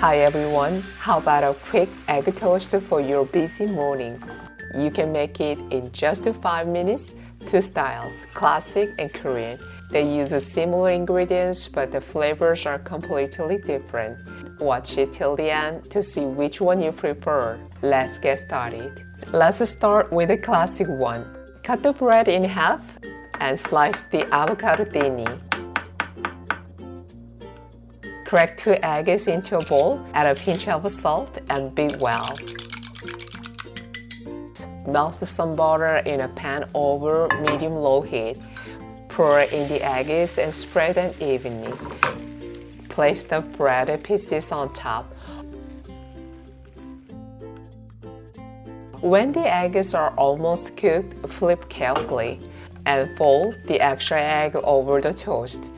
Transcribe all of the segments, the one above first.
Hi everyone, how about a quick egg toast for your busy morning? You can make it in just 5 minutes. Two styles, classic and Korean. They use similar ingredients, but the flavors are completely different. Watch it till the end to see which one you prefer. Let's get started. Let's start with the classic one. Cut the bread in half and slice the avocado thinly. Crack 2 eggs into a bowl, add a pinch of salt and beat well. Melt some butter in a pan over medium-low heat. Pour in the eggs and spread them evenly. Place the bread pieces on top. When the eggs are almost cooked, flip carefully and fold the extra egg over the toast.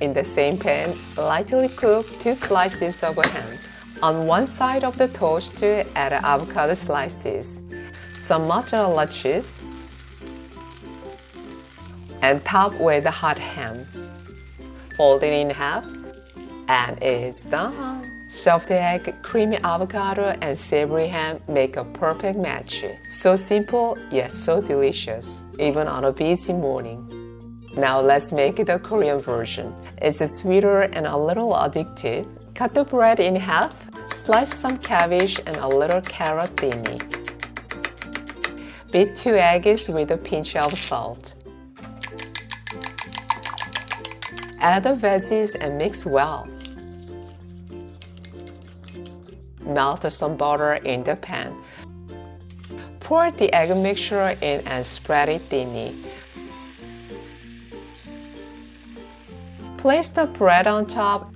In the same pan, lightly cook 2 slices of ham. On one side of the toast, add avocado slices, some mozzarella cheese, and top with hot ham. Fold it in half, and it's done. Soft egg, creamy avocado, and savory ham make a perfect match. So simple, yet so delicious, even on a busy morning. Now let's make the Korean version. It's sweeter and a little addictive. Cut the bread in half, slice some cabbage and a little carrot thinly. Beat 2 eggs with a pinch of salt. Add the veggies and mix well. Melt some butter in the pan. Pour the egg mixture in and spread it thinly. Place the bread on top,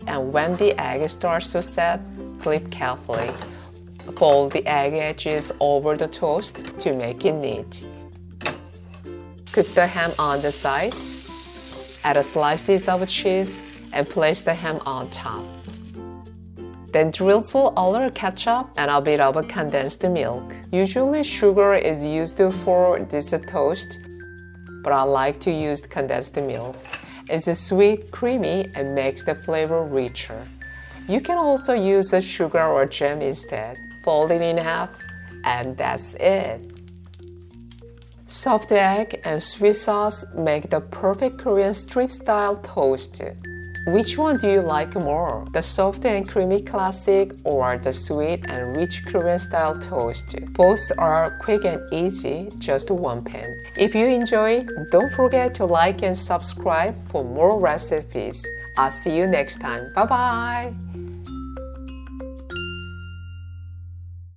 and when the egg starts to set, flip carefully. Fold the egg edges over the toast to make it neat. Cook the ham on the side, add slices of cheese, and place the ham on top. Then drizzle a little ketchup and a bit of condensed milk. Usually sugar is used for this toast, but I like to use condensed milk. It's sweet, creamy, and makes the flavor richer. You can also use sugar or jam instead. Fold it in half, and that's it. Soft egg and sweet sauce make the perfect Korean street-style toast. Which one do you like more? The soft and creamy classic or the sweet and rich Korean style toast? Both are quick and easy, just one pan. If you enjoy, don't forget to like and subscribe for more recipes. I'll see you next time. Bye bye!